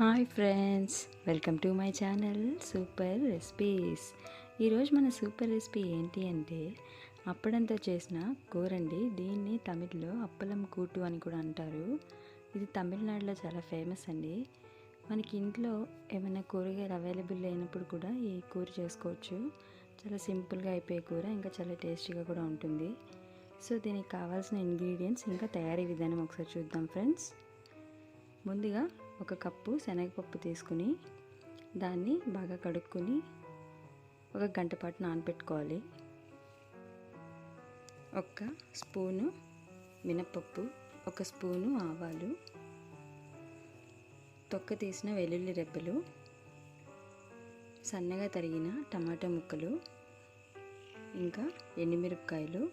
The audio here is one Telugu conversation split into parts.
Hi friends, welcome to my channel super recipes. ఈరోజు మన సూపర్ రెసిపీ ఏంటి అంటే అప్పడంతో చేసిన కూరండి. దీన్ని తమిళ్లో అప్పలం కూటు అని కూడా అంటారు. ఇది తమిళనాడులో చాలా ఫేమస్ అండి. మనకి ఇంట్లో ఏమైనా కూరగాయలు అవైలబుల్ లేనప్పుడు కూడా ఈ కూర చేసుకోవచ్చు. చాలా సింపుల్గా అయిపోయే కూర, ఇంకా చాలా టేస్టీగా కూడా ఉంటుంది. సో దీనికి కావాల్సిన ఇంగ్రీడియంట్స్ ఇంకా తయారీ విధానం ఒకసారి చూద్దాం ఫ్రెండ్స్. ముందుగా ఒక కప్పు శనగపప్పు తీసుకుని దాన్ని బాగా కడుక్కొని ఒక గంట పాటు నానబెట్టుకోవాలి. ఒక స్పూను మినపప్పు, ఒక స్పూను ఆవాలు, తొక్క తీసిన వెల్లుల్లి రెబ్బలు, సన్నగా తరిగిన టమాటా ముక్కలు, ఇంకా ఎండుమిరపకాయలు,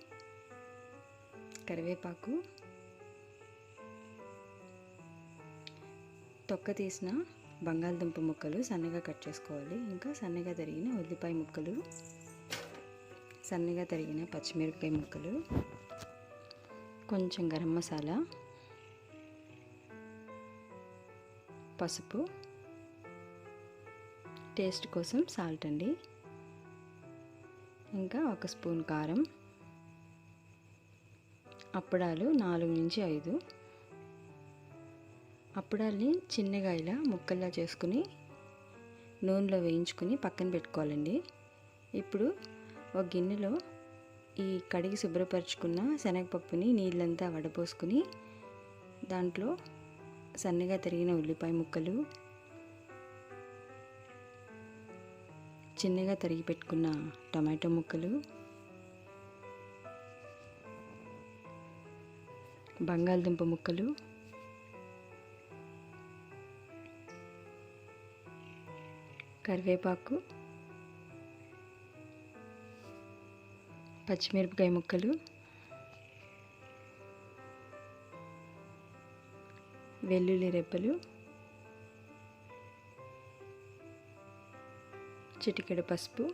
కరివేపాకు, తొక్క తీసిన బంగాళదుంప ముక్కలు సన్నగా కట్ చేసుకోవాలి. ఇంకా సన్నగా తరిగిన ఉల్లిపాయ ముక్కలు, సన్నగా తరిగిన పచ్చిమిరపకాయ ముక్కలు, కొంచెం గరం మసాలా, పసుపు, టేస్ట్ కోసం సాల్ట్ అండి, ఇంకా ఒక స్పూన్ కారం, అప్పడాలు 4 నుంచి 5. అప్పడాల్ని చిన్నగా ఇలా ముక్కల్లా చేసుకుని నూనెలో వేయించుకుని పక్కన పెట్టుకోవాలండి. ఇప్పుడు ఒక గిన్నెలో ఈ కడిగి శుభ్రపరచుకున్న శనగపప్పుని నీళ్ళంతా వడపోసుకుని దాంట్లో సన్నగా తరిగిన ఉల్లిపాయ ముక్కలు, చిన్నగా తరిగి పెట్టుకున్న టమాటో ముక్కలు, బంగాళదుంప ముక్కలు, కరివేపాకు, పచ్చిమిరపకాయ ముక్కలు, వెల్లుల్లి రెబ్బలు, చిటికెడు పసుపు,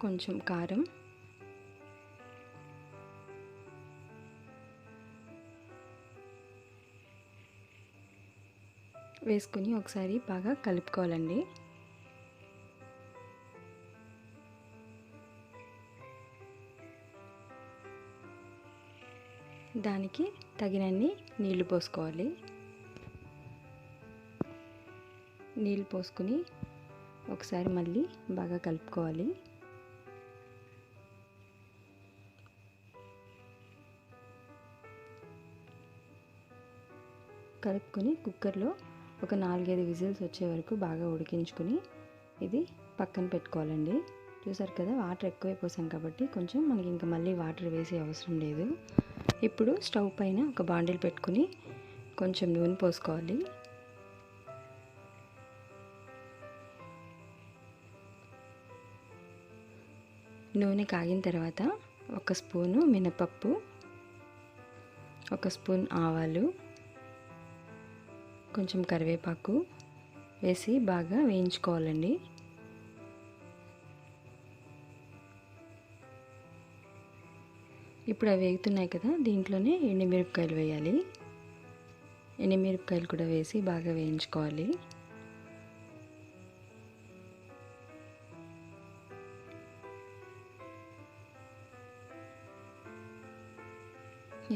కొంచెం కారం, వేసుకుని ఒకసారి బాగా కలుపుకోవాలండి. దానికి తగినన్ని నీళ్లు పోసుకోవాలి. నీళ్ళు పోసుకుని ఒకసారి మళ్ళీ బాగా కలుపుకోవాలి. కలుపుకొని కుక్కర్లో ఒక 4-5 విజిల్స్ వచ్చే వరకు బాగా ఉడికించుకుని ఇది పక్కన పెట్టుకోవాలండి. చూసారు కదా, వాటర్ ఎక్కువే పోసాం కాబట్టి కొంచెం మనకి ఇంకా మళ్ళీ వాటర్ వేసే అవసరం లేదు. ఇప్పుడు స్టవ్ పైన ఒక బాండిల్ పెట్టుకుని కొంచెం నూనె పోసుకోవాలి. నూనె కాగిన తర్వాత ఒక స్పూను మినపప్పు, ఒక స్పూన్ ఆవాలు, కొంచెం కరివేపాకు వేసి బాగా వేయించుకోవాలండి. ఇప్పుడు అవి వేగుతున్నాయి కదా, దీంట్లోనే ఎండుమిరపకాయలు వేయాలి. ఎండుమిరపకాయలు కూడా వేసి బాగా వేయించుకోవాలి.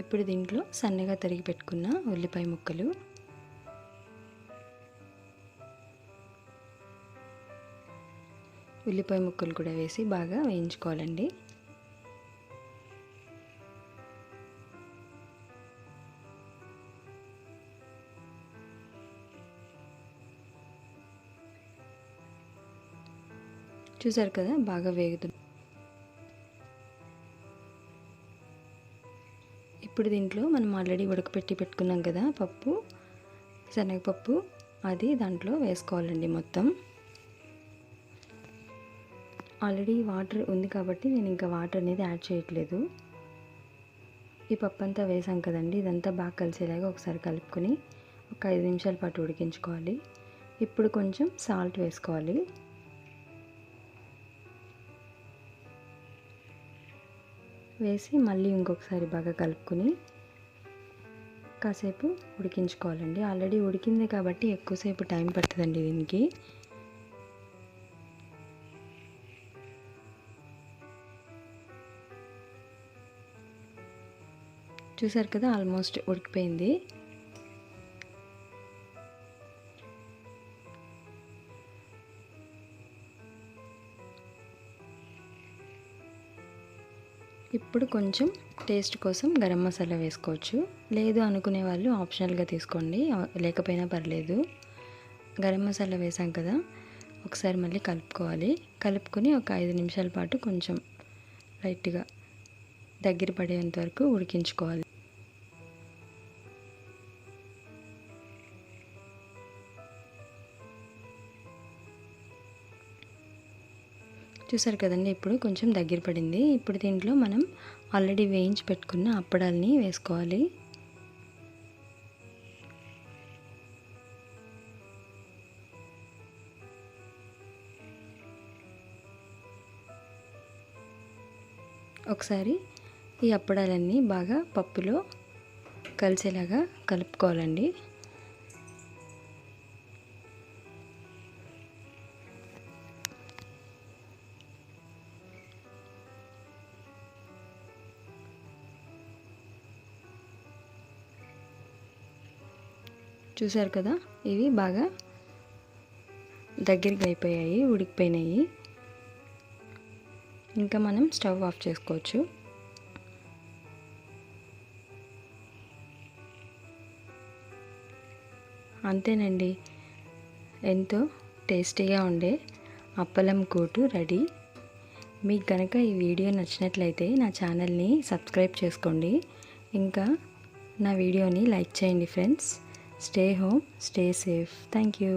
ఇప్పుడు దీంట్లో సన్నగా తరిగి పెట్టుకున్న ఉల్లిపాయ ముక్కలు, ఉల్లిపాయ ముక్కలు కూడా వేసి బాగా వేయించుకోవాలండి. చూసారు కదా, బాగా వేగుతుంది. ఇప్పుడు దీంట్లో మనం ఆల్రెడీ ఉడకపెట్టి పెట్టుకున్నాం కదా పప్పు, శనగపప్పు, అది దాంట్లో వేసుకోవాలండి. మొత్తం ఆల్రెడీ వాటర్ ఉంది కాబట్టి నేను ఇంకా వాటర్ అనేది యాడ్ చేయట్లేదు. ఈ పప్పు అంతా వేసాం కదండి, ఇదంతా బాగా కలిసేలాగా ఒకసారి కలుపుకొని ఒక 5 నిమిషాల పాటు ఉడికించుకోవాలి. ఇప్పుడు కొంచెం సాల్ట్ వేసుకోవాలి. వేసి మళ్ళీ ఇంకొకసారి బాగా కలుపుకొని కాసేపు ఉడికించుకోవాలండి. ఆల్రెడీ ఉడికింది కాబట్టి ఎక్కువసేపు టైం పడుతుందండి దీనికి. చూసారు కదా, ఆల్మోస్ట్ ఉడికిపోయింది. ఇప్పుడు కొంచెం టేస్ట్ కోసం గరం మసాలా వేసుకోవచ్చు. లేదు అనుకునే వాళ్ళు ఆప్షనల్గా తీసుకోండి, లేకపోయినా పర్లేదు. గరం మసాలా వేసాం కదా, ఒకసారి మళ్ళీ కలుపుకోవాలి. కలుపుకొని ఒక 5 నిమిషాల పాటు కొంచెం లైట్గా దగ్గర పడేంత వరకు ఉడికించుకోవాలి. చూసారు కదండి, ఇప్పుడు కొంచెం దగ్గర పడింది. ఇప్పుడు దీంట్లో మనం ఆల్రెడీ వేయించి పెట్టుకున్న అప్పడాలని వేసుకోవాలి. ఒకసారి ఈ అప్పడాలన్నీ బాగా పప్పులో కలిసేలాగా కలుపుకోవాలండి. చూసారు కదా, ఇవి బాగా దగ్గరికి అయిపోయాయి, ఉడికిపోయినాయి. ఇంకా మనం స్టవ్ ఆఫ్ చేసుకోవచ్చు. అంతేనండి, ఎంతో టేస్టీగా ఉండే అప్పలం కూటు రెడీ. మీకు కనుక ఈ వీడియో నచ్చినట్లయితే నా ఛానల్ని సబ్స్క్రైబ్ చేసుకోండి. ఇంకా నా వీడియోని లైక్ చేయండి friends. Stay home, stay safe. Thank you.